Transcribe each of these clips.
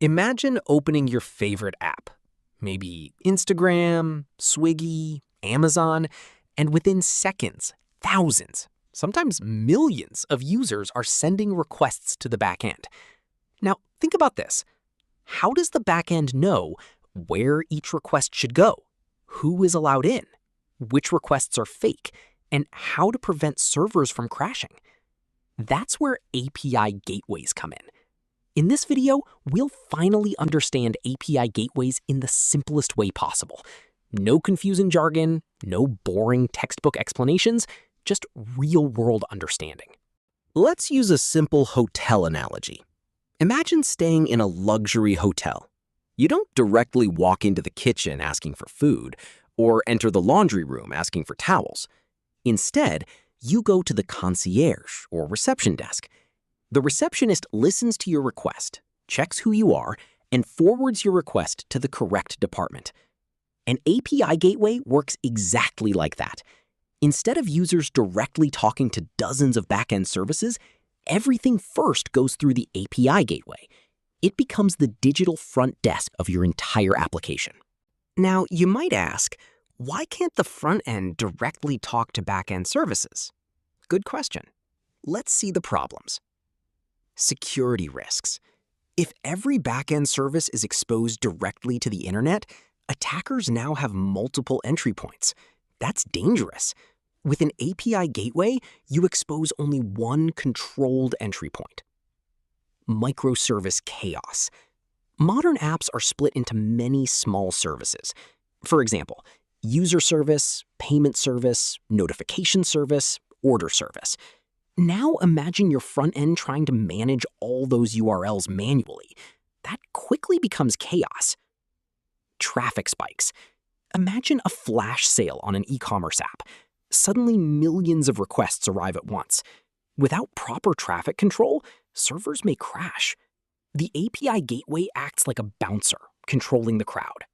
Imagine opening your favorite app, maybe Instagram, Swiggy, Amazon, and within seconds, thousands, sometimes millions of users are sending requests to the backend. Now, think about this. How does the backend know where each request should go, who is allowed in, which requests are fake, and how to prevent servers from crashing? That's where API gateways come in. In this video, we'll finally understand API gateways in the simplest way possible. No confusing jargon, no boring textbook explanations, just real-world understanding. Let's use a simple hotel analogy. Imagine staying in a luxury hotel. You don't directly walk into the kitchen asking for food, or enter the laundry room asking for towels. Instead, you go to the concierge or reception desk. The receptionist listens to your request, checks who you are, and forwards your request to the correct department. An API gateway works exactly like that. Instead of users directly talking to dozens of backend services, everything first goes through the API gateway. It becomes the digital front desk of your entire application. Now, you might ask, why can't the front end directly talk to backend services? Good question. Let's see the problems. Security risks. If every backend service is exposed directly to the internet, attackers now have multiple entry points. That's dangerous. With an API gateway, you expose only one controlled entry point. Microservice chaos. Modern apps are split into many small services. For example, user service, payment service, notification service, order service. Now imagine your front end trying to manage all those URLs manually. That quickly becomes chaos. Traffic spikes. Imagine a flash sale on an e-commerce app. Suddenly millions of requests arrive at once. Without proper traffic control, servers may crash. The API gateway acts like a bouncer, controlling the crowd.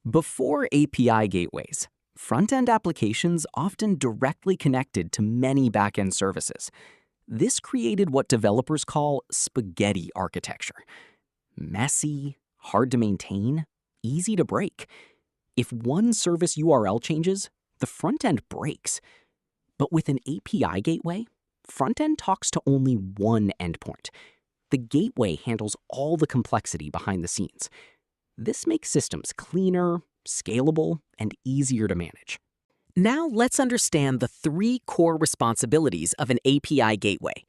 Before API gateways, front-end applications often directly connected to many back-end services. This created what developers call spaghetti architecture. Messy, hard to maintain, easy to break. If one service URL changes, the front-end breaks. But with an API gateway, front-end talks to only one endpoint. The gateway handles all the complexity behind the scenes. This makes systems cleaner, scalable, and easier to manage. Now let's understand the three core responsibilities of an API gateway.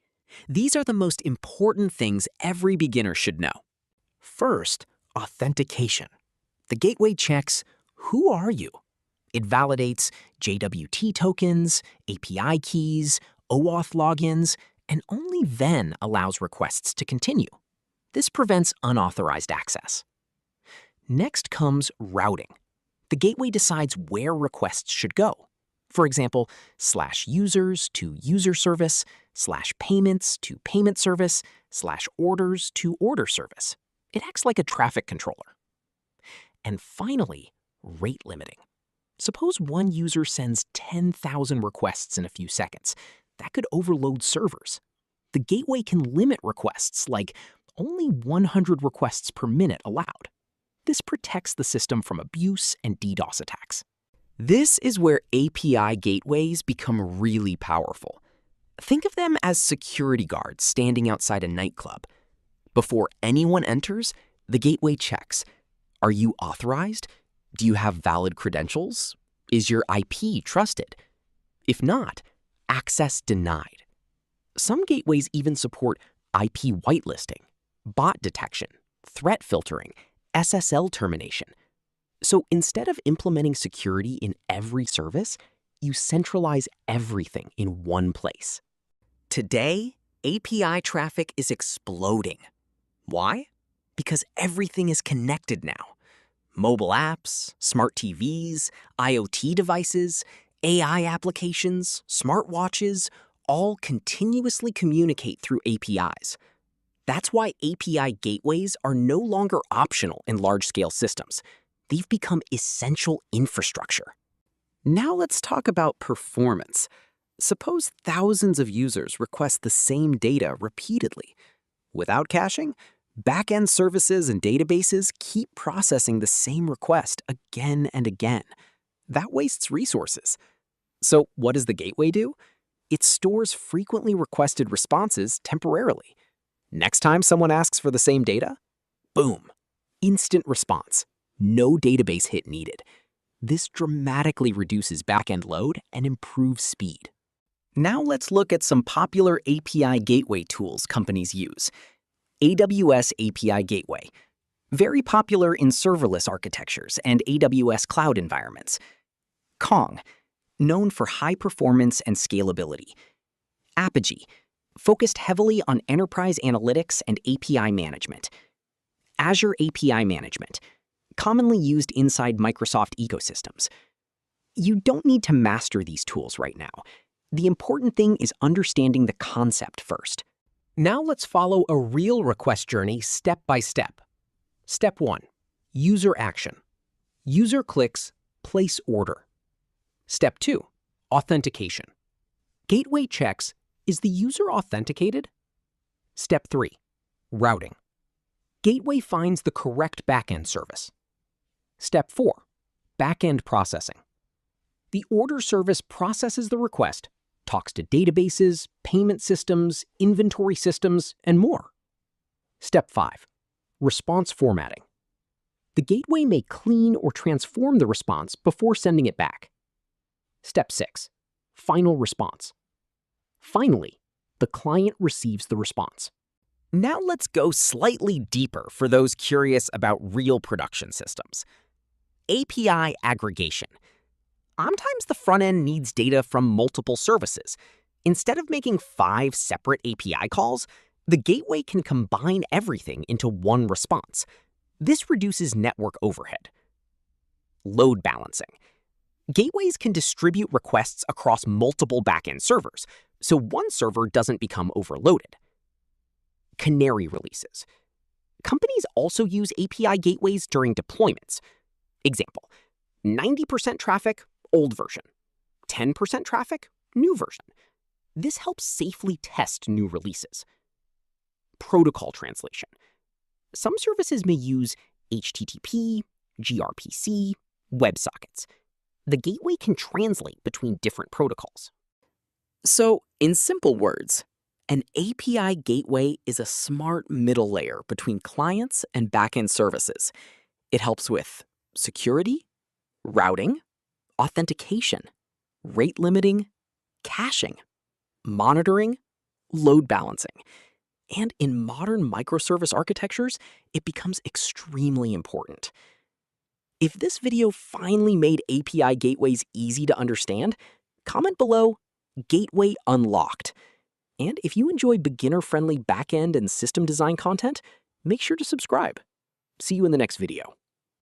These are the most important things every beginner should know. First, authentication. The gateway checks, who are you? It validates JWT tokens, API keys, OAuth logins, and only then allows requests to continue. This prevents unauthorized access. Next comes routing. The gateway decides where requests should go. For example, /users to user service, /payments to payment service, /orders to order service. It acts like a traffic controller. And finally, rate limiting. Suppose one user sends 10,000 requests in a few seconds. That could overload servers. The gateway can limit requests, like only 100 requests per minute allowed. This protects the system from abuse and DDoS attacks. This is where API gateways become really powerful. Think of them as security guards standing outside a nightclub. Before anyone enters, the gateway checks. Are you authorized? Do you have valid credentials? Is your IP trusted? If not, access denied. Some gateways even support IP whitelisting, bot detection, threat filtering, SSL termination. So instead of implementing security in every service, you centralize everything in one place. Today, API traffic is exploding. Why? Because everything is connected now. Mobile apps, smart TVs, IoT devices, AI applications, smartwatches, all continuously communicate through APIs. That's why API gateways are no longer optional in large-scale systems. They've become essential infrastructure. Now let's talk about performance. Suppose thousands of users request the same data repeatedly. Without caching, Backend services and databases keep processing the same request again and again. That wastes resources. So what does the gateway do? It stores frequently requested responses temporarily. Next time someone asks for the same data, boom, instant response. No database hit needed. This dramatically reduces backend load and improves speed. Now let's look at some popular API gateway tools companies use. AWS API Gateway, very popular in serverless architectures and AWS cloud environments. Kong, known for high performance and scalability. Apigee, focused heavily on enterprise analytics and API management. Azure API Management, commonly used inside Microsoft ecosystems. You don't need to master these tools right now. The important thing is understanding the concept first. Now let's follow a real request journey step by step. Step 1. User action. User clicks place order. Step 2. Authentication. Gateway checks, is the user authenticated? Step 3. Routing. Gateway finds the correct backend service. Step 4. Backend processing. The order service processes the request, talks to databases, payment systems, inventory systems, and more. Step 5. Response formatting. The gateway may clean or transform the response before sending it back. Step 6. Final response. Finally, the client receives the response. Now let's go slightly deeper for those curious about real production systems. API aggregation. Sometimes the front end needs data from multiple services. Instead of making 5 separate API calls, the gateway can combine everything into one response. This reduces network overhead. Load balancing. Gateways can distribute requests across multiple backend servers, so one server doesn't become overloaded. Canary releases. Companies also use API gateways during deployments. Example, 90% traffic, old version. 10% traffic, new version. This helps safely test new releases. Protocol translation. Some services may use HTTP, gRPC, WebSockets. The gateway can translate between different protocols. So, in simple words, an API gateway is a smart middle layer between clients and backend services. It helps with security, routing, authentication, rate limiting, caching, monitoring, load balancing. And in modern microservice architectures, it becomes extremely important. If this video finally made API gateways easy to understand, comment below, Gateway Unlocked. And if you enjoy beginner-friendly backend and system design content, make sure to subscribe. See you in the next video.